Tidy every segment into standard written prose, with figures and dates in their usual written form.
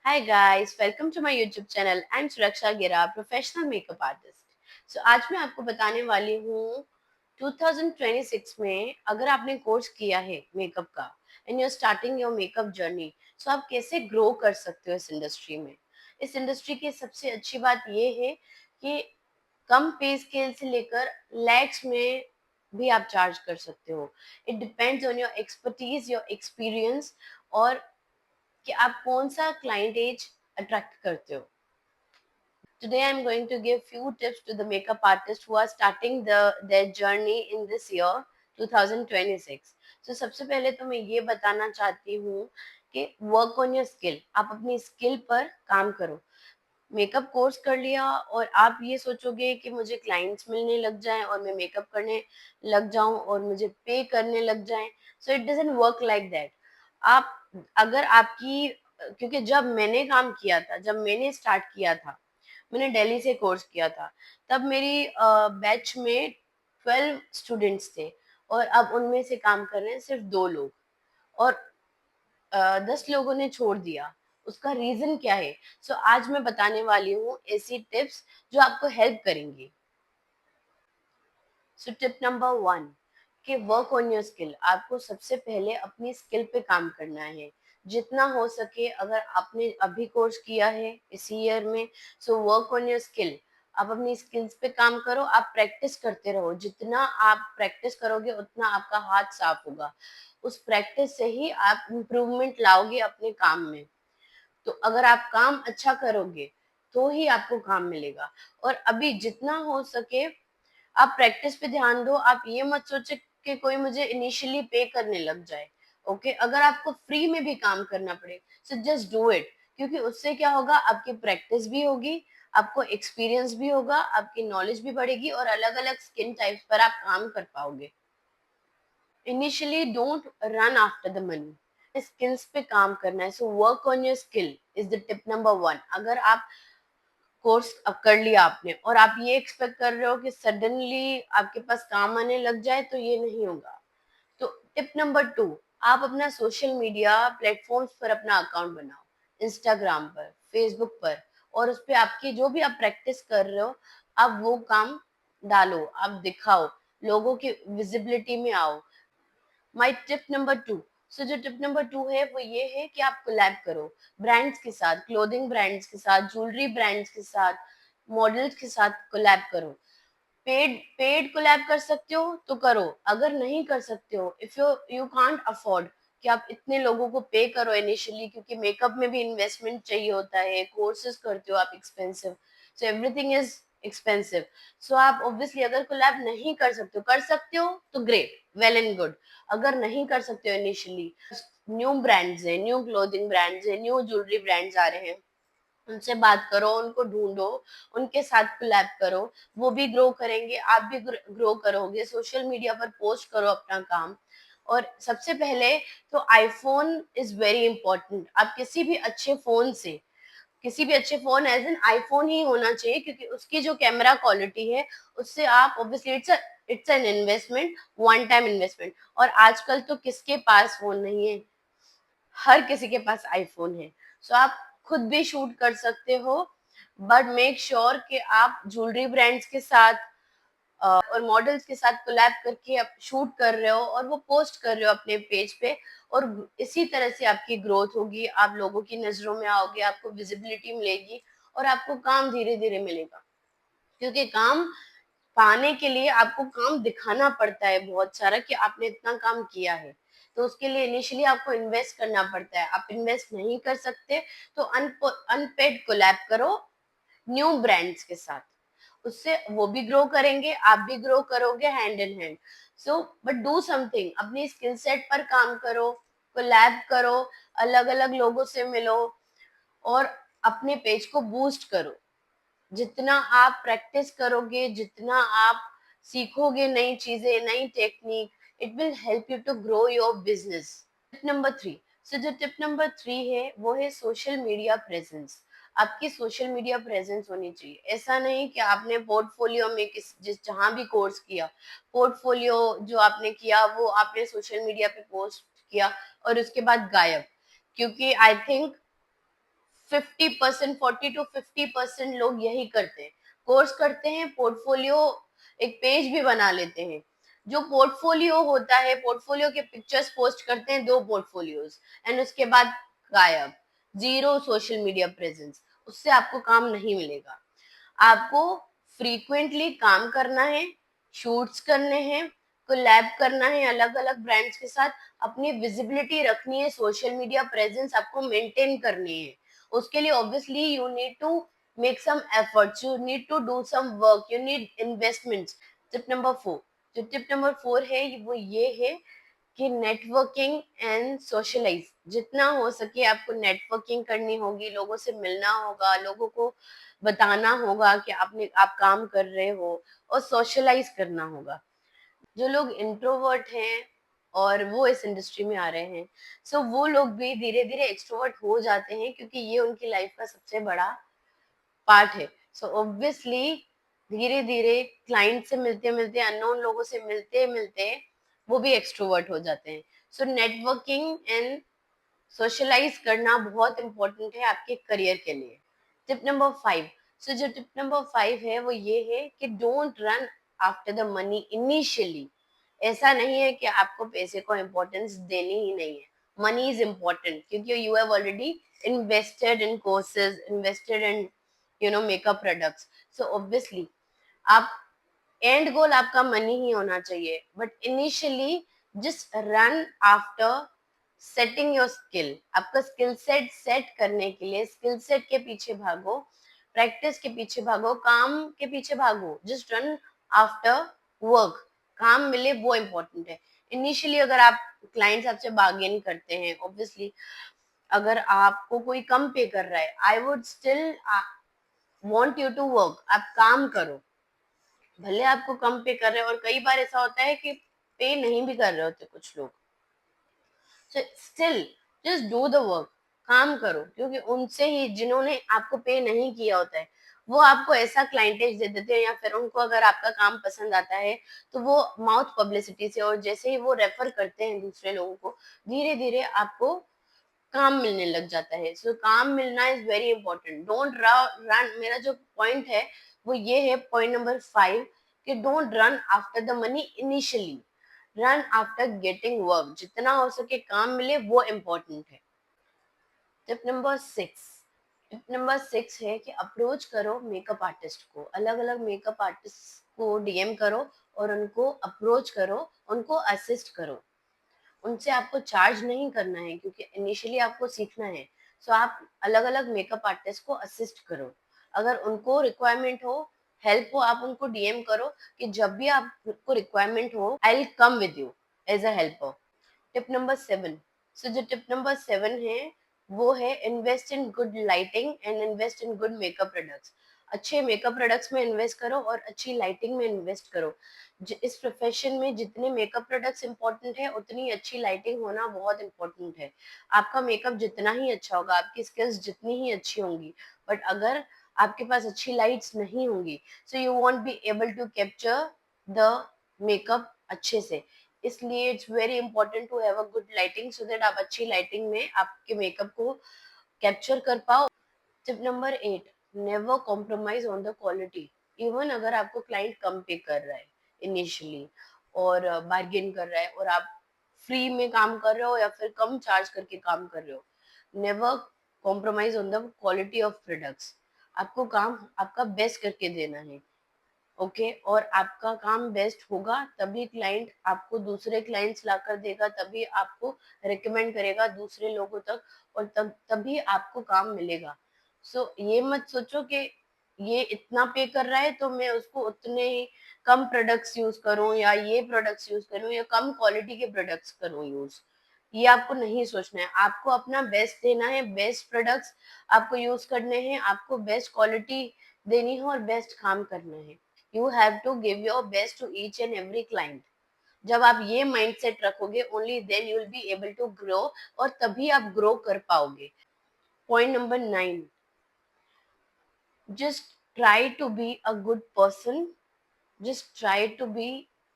Hi guys, welcome to my YouTube channel. I'm Suraksha Gira, professional makeup artist. So आज मैं आपको बताने वाली हूँ 2026 में अगर आपने कोर्स किया है मेकअप का and you're starting your makeup journey, so आप कैसे ग्रो कर सकते हो इस इंडस्ट्री में। इस इंडस्ट्री की सबसे अच्छी बात ये है कि कम पे स्केल से लेकर लैक्स में भी आप चार्ज कर सकते हो। It depends on your expertise, your experience और कि आप कौन सा क्लाइंट एज अट्रैक्ट करते हो। Today I'm going to give few tips to the makeup artists who are starting their journey in this year 2026. So सबसे पहले तो मैं ये बताना चाहती हूँ कि वर्क ऑन योर स्किल, आप अपनी स्किल पर काम करो। मेकअप कोर्स कर लिया और आप ये सोचोगे कि मुझे क्लाइंट्स मिलने लग जाएं और मैं मेकअप करने लग जाऊं और मुझे पे करने लग जाएं, so it doesn't work like that. आप अगर आपकी क्योंकि जब मैंने काम किया था, जब मैंने स्टार्ट किया था, मैंने दिल्ली से कोर्स किया था, तब मेरी बैच में 12 स्टूडेंट्स थे और अब उनमें से काम कर रहे हैं सिर्फ 2 लोग और 10 लोगों ने छोड़ दिया। उसका रीजन क्या है? सो आज मैं बताने वाली हूँ ऐसी टिप्स जो आपको हेल्प करेंगी। सो टिप नंबर 1 कि वर्क ऑन योर स्किल। आपको सबसे पहले अपनी स्किल पे काम करना है जितना हो सके। अगर आपने अभी कोर्स किया है इसी ईयर में, so work on your skill. आप अपनी स्किल्स पे काम करो, आप प्रैक्टिस करते रहो। जितना आप प्रैक्टिस करोगे उतना आपका हाथ साफ होगा। उस प्रैक्टिस से ही आप इम्प्रूवमेंट लाओगे अपने काम में। तो अगर आप काम अच्छा करोगे तो ही आपको काम मिलेगा। और अभी जितना हो सके आप प्रैक्टिस पे ध्यान दो। आप ये मत सोचे कि कोई मुझे इनिशियली पे करने लग जाए। ओके, अगर आपको फ्री में भी काम करना पड़े, सो जस्ट डू इट। क्योंकि उससे क्या होगा, आपकी प्रैक्टिस भी होगी, आपको एक्सपीरियंस भी होगा, आपकी नॉलेज भी बढ़ेगी और अलग अलग स्किन टाइप्स पर आप काम कर पाओगे। Initially don't run after the money, skills पे काम करना है। So work on your skill is the tip number 1। अगर आप कोर्स अब कर लिया आपने और आप ये एक्सपेक्ट कर रहे हो कि सडनली आपके पास काम आने लग जाए, तो ये नहीं होगा। तो टिप नंबर 2, आप अपना सोशल मीडिया प्लेटफॉर्म्स पर अपना अकाउंट बनाओ, इंस्टाग्राम पर, फेसबुक पर, और उस पे आपकी जो भी आप प्रैक्टिस कर रहे हो, आप वो काम डालो, आप दिखाओ, लोगों की विजिबिलिटी में आओ। माय टिप नंबर 2, सो जो टिप नंबर 2 है वो ये है कि आप कोलैब करो ब्रांड्स के साथ, क्लोथिंग ब्रांड्स के साथ, ज्वेलरी ब्रांड्स के साथ, मॉडल्स के साथ कोलैब करो। पेड पेड कोलैब कर सकते हो तो करो। अगर नहीं कर सकते हो, if you you can't afford कि आप इतने लोगों को पे करो इनिशियली, क्योंकि मेकअप में भी इन्वेस्टमेंट चाहिए होता है, कोर्सेज करते हो आप expensive, so everything is expensive. So आप ऑब्वियसली अगर कोलैब नहीं कर सकते हो तो ग्रेट, वेल एंड गुड। अगर नहीं कर सकते हो इनिशियली, न्यू ब्रांड्स है, न्यू क्लोथिंग ब्रांड्स है, न्यू ज्वेलरी ब्रांड्स आ रहे हैं, उनसे बात करो, उनको ढूंढो, उनके साथ कोलैब करो। वो भी ग्रो करेंगे, आप भी ग्रो करोगे। सोशल मीडिया पर पोस्ट करो अपना काम। और सबसे पहले तो आईफोन इज वेरी इंपॉर्टेंट। आप किसी भी अच्छे फोन एज एन आईफोन ही होना चाहिए, क्योंकि उसकी जो कैमरा क्वालिटी है उससे आप obviously it's an investment, one time investment. और आजकल तो किसके पास फोन नहीं है, हर किसी के पास आईफोन है। सो आप खुद भी शूट कर सकते हो, बट मेक श्योर कि आप ज्वेलरी ब्रांड्स के साथ और मॉडल्स के साथ कोलैब करके आप शूट कर रहे हो और वो पोस्ट कर रहे हो अपने पेज पे। और इसी तरह से आपकी ग्रोथ होगी, आप लोगों की नजरों में आओगे, आपको विजिबिलिटी मिलेगी और आपको काम धीरे धीरे मिलेगा। क्योंकि काम पाने के लिए आपको काम दिखाना पड़ता है बहुत सारा कि आपने इतना काम किया है। तो उसके लिए इनिशियली आपको इन्वेस्ट करना पड़ता है। आप इन्वेस्ट नहीं कर सकते तो अनपेड कोलैब करो न्यू ब्रांड्स के साथ। उससे वो भी ग्रो करेंगे, आप भी ग्रो करोगे, hand in hand. So but do something, अपनी स्किल सेट पर काम करो, कोलैब करो, अलग अलग लोगों से मिलो और अपने पेज को बूस्ट करो। जितना आप प्रैक्टिस करोगे, जितना आप सीखोगे नई चीजें, नई technique, it will help you to grow your business. Tip number 3, so जो टिप नंबर 3 है वो है सोशल मीडिया प्रेजेंस। आपकी सोशल मीडिया प्रेजेंस होनी चाहिए। ऐसा नहीं कि आपने पोर्टफोलियो में जिस जहां भी कोर्स किया, पोर्टफोलियो जो आपने किया वो आपने सोशल मीडिया पे पोस्ट किया और उसके बाद गायब। क्योंकि आई थिंक 50%, 40 to 50% लोग यही करते हैं, कोर्स करते हैं, पोर्टफोलियो एक पेज भी बना लेते हैं। जो पोर्टफोलियो होता है, पोर्टफोलियो के पिक्चर्स पोस्ट करते हैं, 2 पोर्टफोलियोज, एंड उसके बाद गायब, जीरो सोशल मीडिया प्रेजेंस। उससे आपको काम नहीं मिलेगा। आपको फ्रीक्वेंटली काम करना है, शूट्स करने हैं, कोलैब करना है अलग अलग ब्रांड्स के साथ, अपनी विजिबिलिटी रखनी है, सोशल मीडिया प्रेजेंस आपको मेंटेन करनी है। उसके लिए obviously you need to make some efforts, you need to do some work, you need investments. Tip number 4, जो टिप नंबर 4 है वो ये है कि नेटवर्किंग एंड सोशलाइज। जितना हो सके आपको नेटवर्किंग करनी होगी, लोगों से मिलना होगा, लोगों को बताना होगा कि आप काम कर रहे हो, और सोशलाइज करना होगा। जो लोग इंट्रोवर्ट हैं और वो इस इंडस्ट्री में आ रहे हैं, सो वो लोग भी धीरे धीरे एक्सट्रोवर्ट हो जाते हैं, क्योंकि ये उनकी लाइफ का सबसे बड़ा पार्ट है। सो ऑब्वियसली धीरे धीरे क्लाइंट से मिलते मिलते, अननोन लोगों से मिलते मिलते वो भी एक्सट्रोवर्ट हो जाते हैं। सो नेटवर्किंग एंड सोशलाइज करना बहुत इंपॉर्टेंट है आपके करियर के लिए। टिप नंबर 5, सो जो टिप नंबर 5 है वो ये है कि don't run after the money initially. ऐसा नहीं है कि आपको पैसे को इम्पोर्टेंस देनी ही नहीं है, मनी इज इम्पोर्टेंट, क्योंकि you have already invested in courses, invested in makeup products. So obviously आप, एंड गोल आपका मनी ही होना चाहिए, but initially just run after setting your skill. आपका स्किल सेट सेट करने के लिए स्किल सेट के पीछे भागो, प्रैक्टिस के पीछे भागो, काम के पीछे भागो, जस्ट रन आफ्टर वर्क। काम मिले वो इम्पोर्टेंट है। इनिशियली अगर आप, क्लाइंट्स आपसे बार्गेन करते हैं, ऑब्वियसली अगर आपको कोई कम पे कर रहा है, I would still want you to work, आप काम करो। भले आपको कम पे कर रहे हो, और कई बार ऐसा होता है कि पे नहीं भी कर रहे होते कुछ लोग, so still just do the work, काम करो, क्योंकि उनसे ही, जिन्होंने आपको पे नहीं किया होता है, वो आपको ऐसा क्लाइंटेज दे देते हैं, या फिर उनको अगर आपका काम पसंद आता है तो वो माउथ पब्लिसिटी से, और जैसे ही वो रेफर करते हैं दूसरे लोगों को, धीरे धीरे आपको काम मिलने लग जाता है। सो काम मिलना is very important. Don't run, मेरा जो पॉइंट है वो ये है, पॉइंट नंबर 5, कि don't run after the money initially, run after getting work. जितना हो सके काम मिले वो इम्पोर्टेंट है। टिप नंबर 6, टिप नंबर 6 है कि अप्रोच करो मेकअप आर्टिस्ट को, अलग अलग मेकअप आर्टिस्ट को डीएम करो, और उनको अप्रोच करो, उनको असिस्ट करो। उनसे आपको चार्ज नहीं करना है, क्योंकि इनिशियली आपको सीखना है। सो आप अलग अलग मेकअप आर्टिस्ट को असिस्ट करो। अगर उनको रिक्वायरमेंट हो, हेल्प हो, आप उनको डीएम करो कि जब भी आपको रिक्वायरमेंट हो, I will come with you as a helper. Tip number 7, so जो टिप नंबर 7 है वो है invest in good lighting and invest in good makeup products. अच्छे मेकअप प्रोडक्ट्स में इन्वेस्ट करो और अच्छी लाइटिंग में इन्वेस्ट करो। इस प्रोफेशन में जितने मेकअप प्रोडक्ट्स इंपॉर्टेंट है, उतनी अच्छी लाइटिंग होना बहुत इंपॉर्टेंट है। आपका मेकअप जितना ही अच्छा होगा, आपकी स्किल्स जितनी ही अच्छी होंगी, बट अगर आपके पास अच्छी लाइट्स नहीं होंगी, so you won't be able to capture the makeup अच्छे से। इसलिए it's very important to have a good lighting, so that आप अच्छी लाइटिंग में आपके मेकअप को कैप्चर कर पाओ। Tip number 8, never compromise on the quality. Even अगर आपको क्लाइंट कम पे कर रहा है इनिशियली, और बार्गेन कर रहा है, और आप फ्री में काम कर रहे हो या फिर कम चार्ज करके काम कर रहे हो, never compromise on the quality of products. आपको काम आपका बेस्ट करके देना है, ओके और आपका काम बेस्ट होगा तभी क्लाइंट आपको दूसरे क्लाइंट्स लाकर देगा, तभी आपको रिकमेंड करेगा दूसरे लोगों तक, और तभी आपको काम मिलेगा। सो ये मत सोचो कि ये इतना पे कर रहा है तो मैं उसको उतने ही कम प्रोडक्ट्स यूज करूं, या ये प्रोडक्ट्स यूज करूं, या कम क्वालिटी के प्रोडक्ट्स करूं यूज। ये आपको नहीं सोचना है, आपको अपना बेस्ट देना है, बेस्ट प्रोडक्ट्स आपको यूज करने हैं, आपको बेस्ट क्वालिटी देनी है और बेस्ट काम करना है। You have to give your best to each and every client. जब आप ये माइंडसेट रखोगे, only then you will be able to grow, और तभी आप ग्रो कर पाओगे। Point number 9, just try to be a good person, just try to be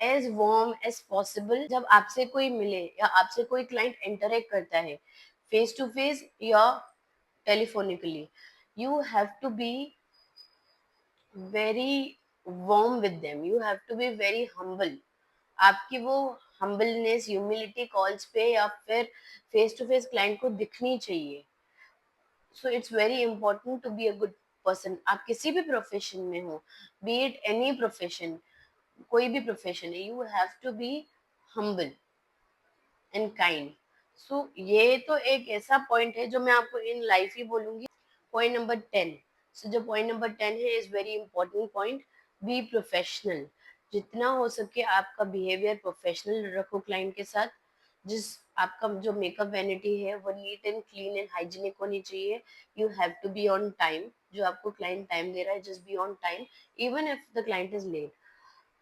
as warm as possible। जब आपसे कोई मिले या आपसे कोई क्लाइंट इंटरेक्ट करता है, फेस टू फेस या telephonically, you have to be very warm with them, you have to be very humble. आपकी वो हम्बलनेस ह्यूमिलिटी कॉल्स पे या फिर फेस टू फेस क्लाइंट को दिखनी चाहिए. So it's very important to be a good person. आप किसी भी प्रोफेशन में हो, बी इट एनी प्रोफेशन, कोई भी प्रोफेशन है, you have to be humble and kind. So ये तो एक ऐसा पॉइंट है जो मैं आपको इन लाइफ ही बोलूंगी. Point number 10. सो जो पॉइंट नंबर 10 है is very important point. Be professional. जितना हो सके आपका बिहेवियर प्रोफेशनल रखो क्लाइंट के साथ. जिस आपका जो मेकअप वैनिटी है वो neat and clean and hygienic होनी चाहिए. You have to be on time. जो आपको क्लाइंट टाइम दे रहा है, just be on time even if the client is late.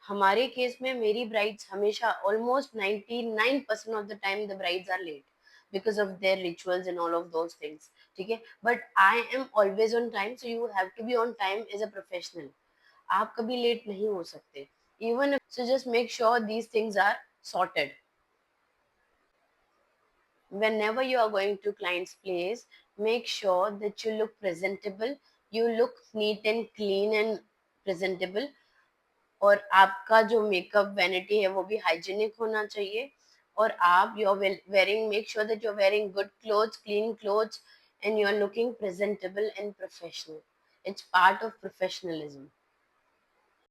हमारे केस में मेरी ब्राइड्स हमेशा almost 99% of the time the brides are late because of their rituals and all of those things. ठीक है, but I am always on time. So you have to be on time as a professional. आप कभी late नहीं हो सकते. Even so just make sure these things are sorted. Whenever you are going to client's place, make sure that you look presentable, you look neat and clean and presentable. और आपका जो makeup vanity है वो भी hygienic होना चाहिए. और आप you are wearing, make sure that you are wearing good clothes, clean clothes, and you are looking presentable and professional. It's part of professionalism.